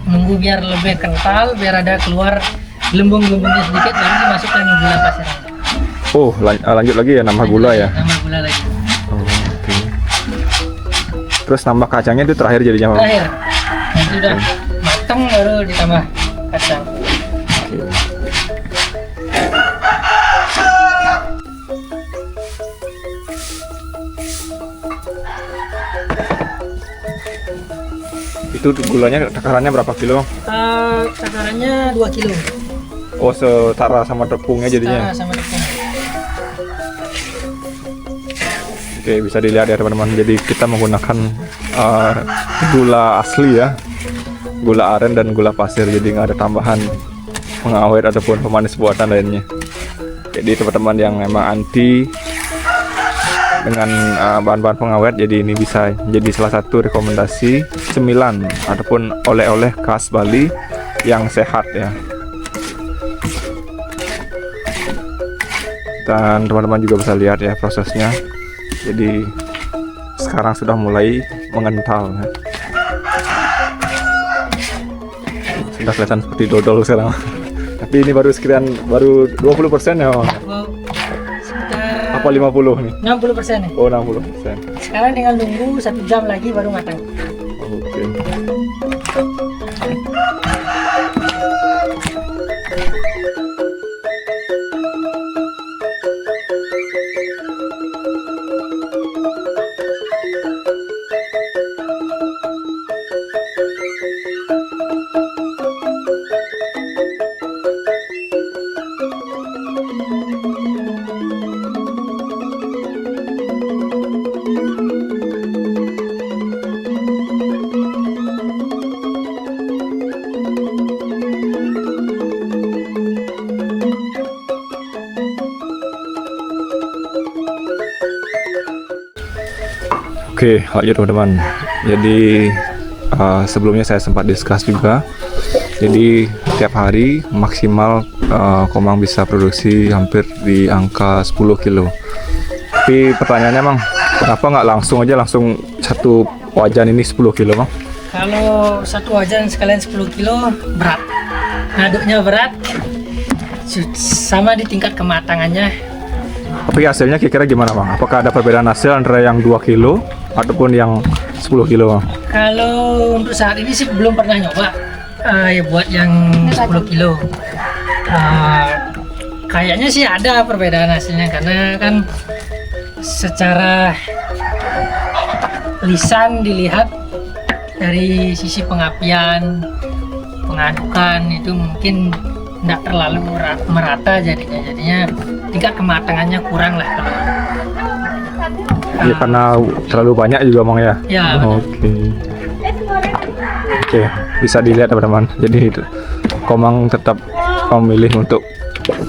Nunggu biar lebih kental, biar ada keluar gelembung-gelembungnya sedikit, lalu dimasukkan gula pasir. Oh, lanjut lagi ya, nambah gula ya? Nambah gula lagi. Oh, oke. Terus nambah kacangnya itu terakhir jadinya, Bang? Terakhir, nanti udah matang baru ditambah kacang. Oke. Itu gulanya takarannya berapa kilo, Bang? Takarannya 2 kilo. Oh, setara sama tepungnya jadinya. Setara sama tepung. Oke, bisa dilihat ya teman-teman. Jadi kita menggunakan gula asli ya, gula aren dan gula pasir. Jadi nggak ada tambahan pengawet ataupun pemanis buatan lainnya. Jadi teman-teman yang memang anti dengan bahan-bahan pengawet, jadi ini bisa jadi salah satu rekomendasi cemilan ataupun oleh-oleh khas Bali yang sehat ya. Dan teman-teman juga bisa lihat ya prosesnya. Jadi sekarang sudah mulai mengental ya. Sudah kelihatan seperti dodol sekarang. Tapi ini baru 20% ya, Bang? Sekitar Apa 50 nih? 60% nih. Oh, 60%. Sekarang tinggal nunggu 1 jam lagi baru matang. Oke. Oke, lanjut teman-teman. Jadi sebelumnya saya sempat discuss juga. Jadi tiap hari maksimal Komang bisa produksi hampir di angka 10 kilo. Tapi pertanyaannya, Bang, kenapa nggak langsung satu wajan ini 10 kilo, Bang? Kalau satu wajan sekalian 10 kilo berat. Ngaduknya berat. Sama di tingkat kematangannya. Tapi hasilnya kira-kira gimana, Bang? Apakah ada perbedaan hasil antara yang 2 kilo ataupun yang 10 kilo, Bang? Kalau untuk saat ini sih belum pernah nyoba ya buat yang 10 kilo. Kayaknya sih ada perbedaan hasilnya karena kan secara lisan dilihat dari sisi pengapian, pengadukan itu mungkin tidak terlalu merata jadinya tingkat kematangannya kurang lah kalau Ya karena terlalu banyak juga, Bang ya. ya. Oke, bisa dilihat teman-teman. Jadi Komang tetap memilih untuk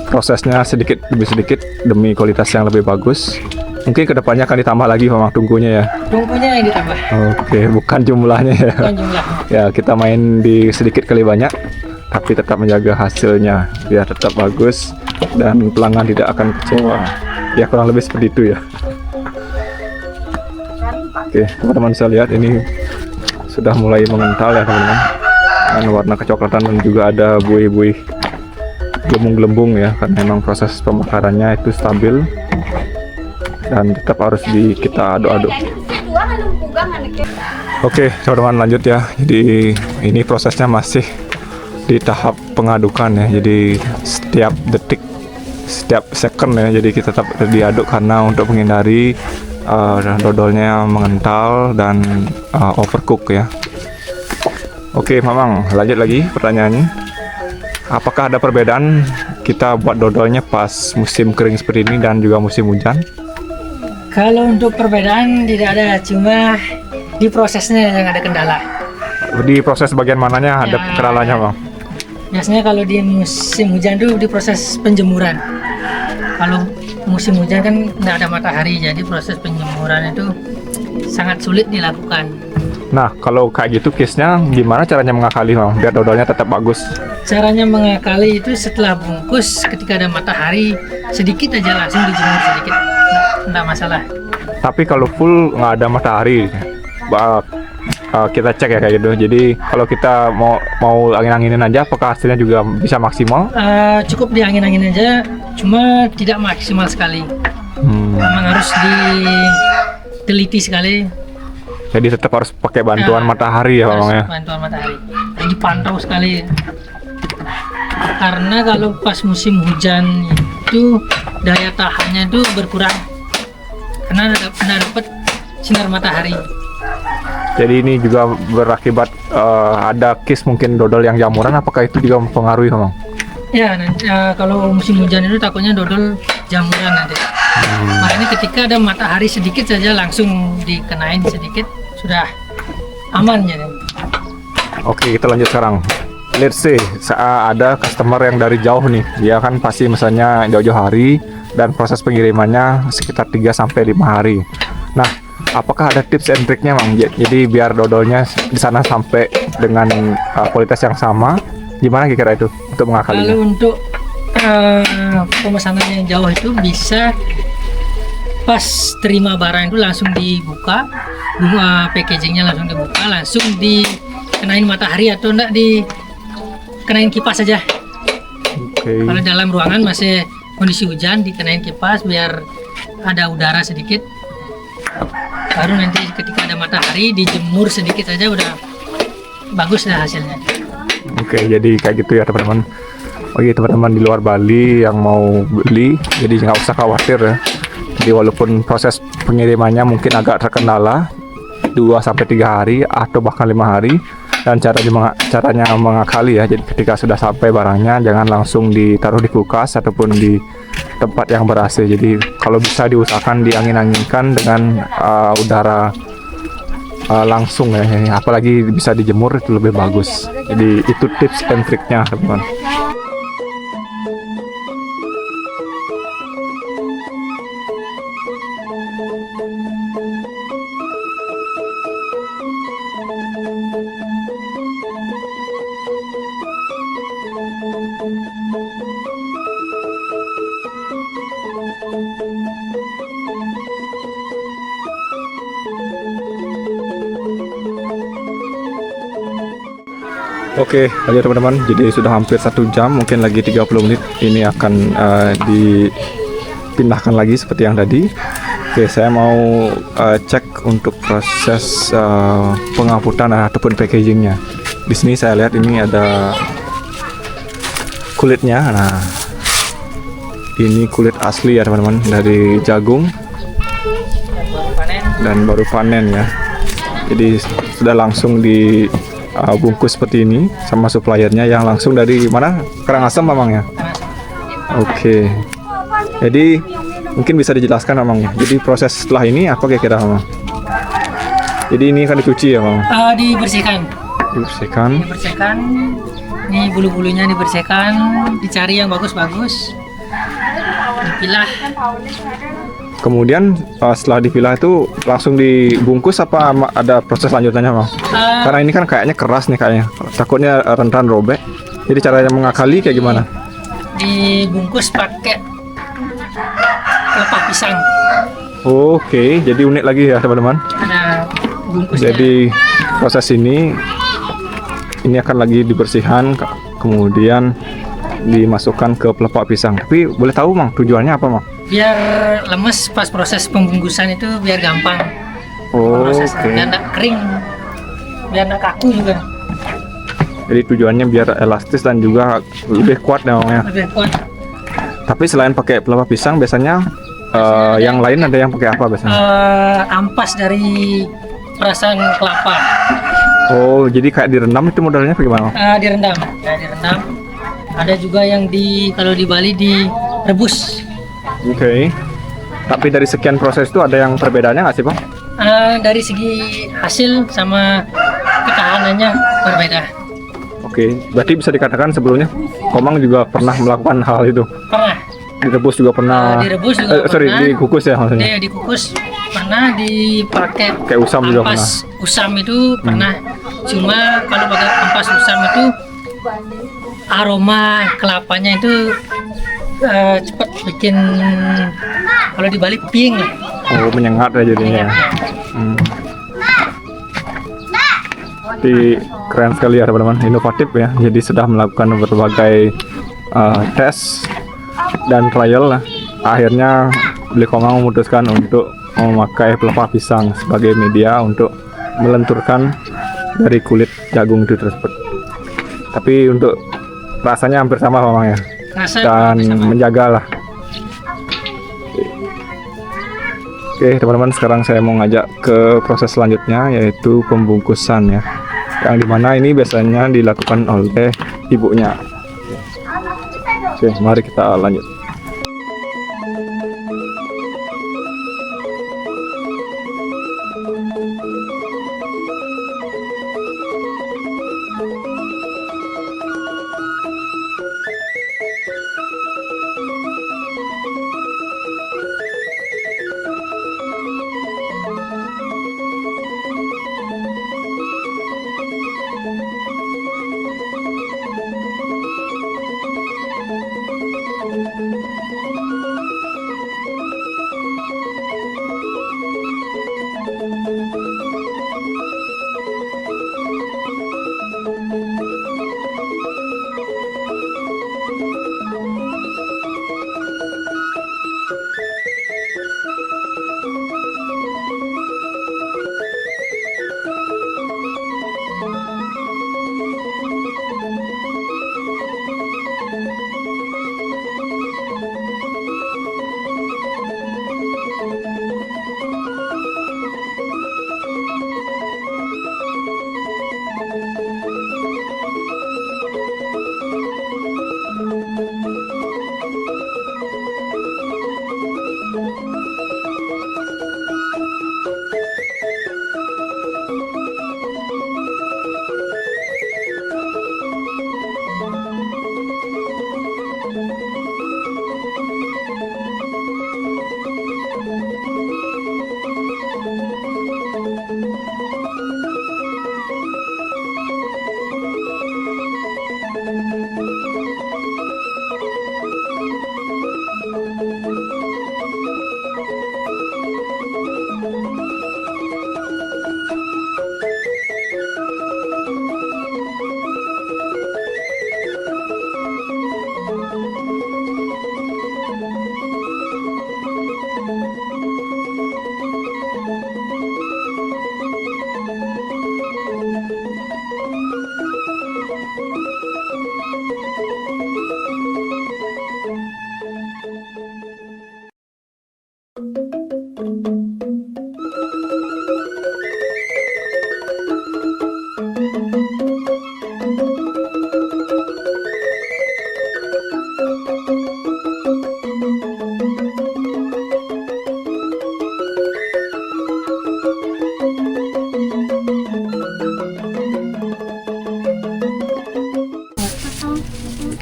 prosesnya sedikit demi sedikit demi kualitas yang lebih bagus. Mungkin kedepannya akan ditambah lagi memang tungkunya ya. Tungkunya yang ditambah, Oke, bukan jumlahnya ya. bukan jumlah. Ya, kita main di sedikit kali banyak, tapi tetap menjaga hasilnya biar tetap bagus dan pelanggan tidak akan kecewa. Ya, kurang lebih seperti itu ya. Oke, teman-teman bisa lihat ini sudah mulai mengental ya teman-teman. Dan warna kecoklatan dan juga ada buih-buih gelembung-gelembung ya, karena memang proses pembakarannya itu stabil dan tetap harus kita aduk-aduk. Oke, teman-teman lanjut ya. Jadi ini prosesnya masih di tahap pengadukan ya. Jadi setiap detik, setiap second ya. Jadi kita tetap diaduk karena untuk menghindari dodolnya mengental dan overcook ya. Oke, Mamang, lanjut lagi pertanyaannya. Apakah ada perbedaan kita buat dodolnya pas musim kering seperti ini dan juga musim hujan? Kalau untuk perbedaan tidak ada, cuma di prosesnya yang ada kendala. Di proses bagian mananya ada Ya. kendalanya, Bang? Biasanya kalau di musim hujan itu di proses penjemuran. Kalau musim hujan kan nggak ada matahari, jadi proses penjemuran itu sangat sulit dilakukan. Nah, kalau kayak gitu case-nya gimana caranya mengakali, Bang, biar dodolnya tetap bagus? Caranya mengakali itu setelah bungkus, ketika ada matahari sedikit aja langsung dijemur sedikit, nggak masalah. Tapi kalau full nggak ada matahari, kita cek ya kayak gitu. Jadi kalau kita mau angin-anginin aja, apakah hasilnya juga bisa maksimal? Cukup di angin-angin aja, cuma tidak maksimal sekali. Memang harus diteliti sekali. Jadi tetap harus pakai bantuan matahari ya, Harus Bang ya. bantuan matahari. Jadi dipantau sekali. Karena kalau pas musim hujan itu daya tahannya itu berkurang. Karena tidak dapat sinar matahari. Jadi ini juga berakibat ada case mungkin dodol yang jamuran, apakah itu juga mempengaruhi, Bang? Ya, nanti, kalau musim hujan itu takutnya dodol jamuran nanti. Makanya ketika ada matahari sedikit saja langsung dikenain sedikit, sudah aman ya. Oke, kita lanjut sekarang. Let's say ada customer yang dari jauh nih, dia kan pasti misalnya jauh-jauh hari dan proses pengirimannya sekitar 3-5 hari. Nah, apakah ada tips and triknya, Bang? Jadi biar dodolnya di sana sampai dengan kualitas yang sama, gimana kira-kira itu untuk mengakalinya? Kalau untuk pemesanan yang jauh itu bisa pas terima barang itu langsung dibuka, packagingnya langsung dibuka, langsung dikenain matahari atau enggak dikenain kipas saja. Oke. Kalau dalam ruangan masih kondisi hujan, dikenain kipas biar ada udara sedikit. Baru nanti ketika ada matahari dijemur sedikit saja udah bagus dah hasilnya. Oke, jadi kayak gitu ya teman-teman. Oke, teman-teman di luar Bali yang mau beli, jadi nggak usah khawatir ya. Jadi walaupun proses pengirimannya mungkin agak terkendala 2-3 hari atau bahkan 5 hari, dan caranya mengakali ya. Jadi ketika sudah sampai barangnya jangan langsung ditaruh di kulkas ataupun di tempat yang ber-AC. Jadi kalau bisa diusahakan diangin-anginkan dengan udara langsung ya. Apalagi bisa dijemur itu lebih bagus. Jadi itu tips and triknya teman-teman. Oke, lanjut teman-teman. Jadi sudah hampir 1 jam, mungkin lagi 30 menit. Ini akan dipindahkan lagi seperti yang tadi. Oke, saya mau cek untuk proses pengaputan ataupun packagingnya. Di sini saya lihat ini ada kulitnya. Nah, ini kulit asli ya teman-teman, dari jagung dan baru panen ya. Jadi sudah langsung di bungkus seperti ini sama suppliernya yang langsung dari mana? Karangasem Mamang ya? Oke. Jadi mungkin bisa dijelaskan Mamang. Jadi proses setelah ini apa kira-kira Mamang? Jadi ini akan dicuci ya Mamang? Dibersihkan. Dibersihkan. Ini bulu-bulunya dibersihkan, dicari yang bagus-bagus. Dipilah. Kemudian setelah dipilah itu langsung dibungkus apa ada proses lanjutannya, Bang? Karena ini kan kayaknya keras nih kayaknya. Takutnya rentan robek. Jadi caranya mengakali kayak gimana? Dibungkus pakai pelepah pisang. Oke, jadi unik lagi ya teman-teman. Ada bungkusnya. Jadi proses ini akan lagi dibersihkan, kemudian dimasukkan ke pelepah pisang. Tapi boleh tahu, Bang, tujuannya apa, Bang? Biar lemes pas proses pembungkusan itu, biar gampang prosesnya, Oke. biar nggak kering, biar nggak kaku juga, Jadi tujuannya biar elastis dan juga lebih kuat ya, Bang, ya. lebih kuat. Tapi selain pakai pelepah pisang, biasanya yang lain ada yang pakai apa biasanya? Ampas dari perasan kelapa. Oh, jadi kayak direndam itu modelnya bagaimana? Direndam, ya direndam. Ada juga yang kalau di Bali direbus. Oke. Tapi dari sekian proses itu ada yang perbedaannya nggak sih, Bang? Dari segi hasil sama ketahanannya berbeda. Oke, berarti bisa dikatakan sebelumnya Komang juga pernah melakukan hal itu. Pernah Direbus juga pernah. direbus juga pernah. Dikukus ya maksudnya. Dia dikukus pernah, dipakai Kayak usam juga pernah. ampas usam itu pernah. Cuma kalau pakai ampas usam itu aroma kelapanya itu cepat bikin, kalau di Bali ping. Oh, menyengat ya jadinya. Hmm. Jadi keren sekali ya teman-teman, inovatif ya. Jadi sudah melakukan berbagai tes dan trial lah. Akhirnya Beli Komang memutuskan untuk memakai pelepah pisang sebagai media untuk melenturkan dari kulit jagung itu tersebut. Tapi untuk rasanya hampir sama Komang ya, Rasa dan sama. menjaga lah. Oke teman-teman, sekarang saya mau ngajak ke proses selanjutnya, yaitu pembungkusan ya, yang dimana ini biasanya dilakukan oleh ibunya. Oke, mari kita lanjut.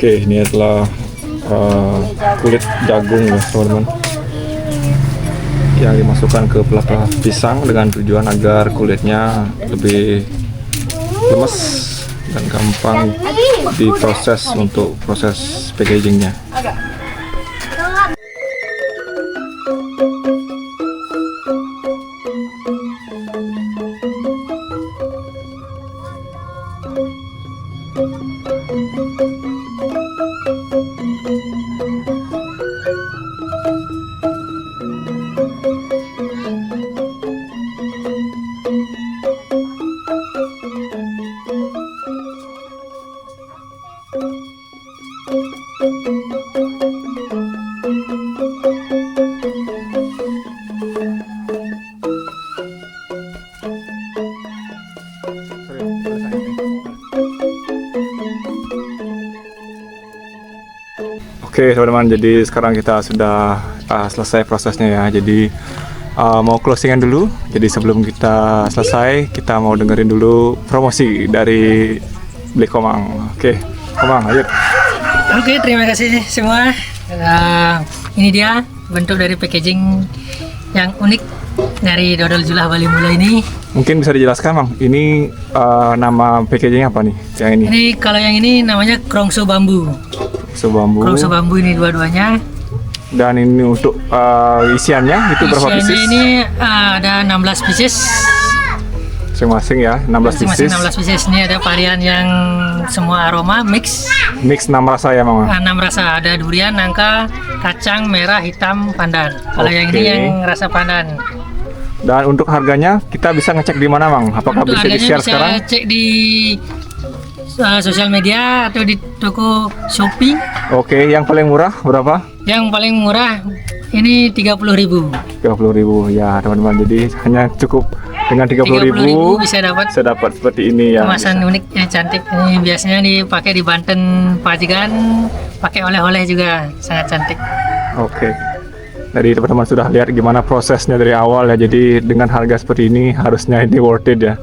Oke, ini adalah kulit jagung ya teman-teman. yang dimasukkan ke pelepah pisang dengan tujuan agar kulitnya lebih lemes dan gampang diproses untuk proses packagingnya. Oke teman-teman, jadi sekarang kita sudah selesai prosesnya ya. Jadi mau closingan dulu. Jadi sebelum kita selesai, kita mau dengerin dulu promosi dari Black Komang. Oke, Komang, ayo. Oke, terima kasih semua. Ini dia bentuk dari packaging yang unik dari dodol Julah Bali Mule ini. Mungkin bisa dijelaskan, Mang. Ini nama packagingnya apa nih? Yang ini? Ini kalau yang ini namanya krongso bambu. Bambu. Krongso bambu ini dua-duanya. Dan ini untuk isiannya itu berapa pieces? Isiannya ini ada 16 pieces. Masing-masing ya, 16 Masing-masing pieces. 16 pieces. Ini ada varian yang semua aroma mix. Mix 6 rasa ya, Mang? 6 rasa, ada durian, nangka, kacang, merah, hitam, pandan. Kalau yang ini Oke. yang rasa pandan. Dan untuk harganya kita bisa ngecek di mana, Mang? Apakah Untuk bisa harganya di-share bisa sekarang? cek di sosial media atau di toko Shopee. Oke, yang paling murah berapa? Yang paling murah ini 30.000. 30.000 ya, teman-teman. Jadi hanya cukup dengan 30.000 bisa dapat bisa dapat seperti ini ya. kemasan unik yang cantik. Ini biasanya dipakai di Banten Pajigan, pakai oleh-oleh juga, sangat cantik. Oke. Jadi teman-teman sudah lihat gimana prosesnya dari awal ya. Jadi dengan harga seperti ini harusnya ini worth it ya.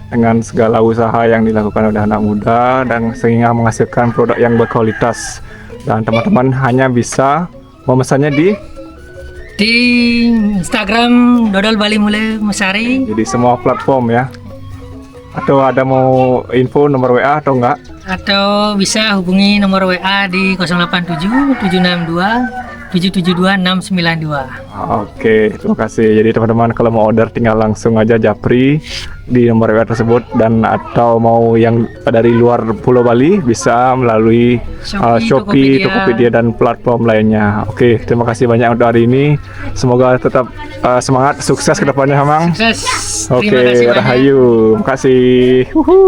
Dengan segala usaha yang dilakukan oleh anak muda dan sehingga menghasilkan produk yang berkualitas. Dan teman-teman hanya bisa memesannya di Instagram Dodol Bali Mule Mesari. jadi semua platform ya. Atau ada mau info nomor WA atau enggak? Atau bisa hubungi nomor WA di 087 762 772 692. Oke, terima kasih. Jadi teman-teman kalau mau order tinggal langsung aja japri di nomor WA tersebut, dan atau mau yang dari luar Pulau Bali bisa melalui Shopee, Tokopedia dan platform lainnya. Oke, terima kasih banyak untuk hari ini. Semoga tetap semangat, sukses ke depannya, Hamang. Sukses. Oke, Terima kasih banyak. Rahayu. Terima kasih. Wuhu.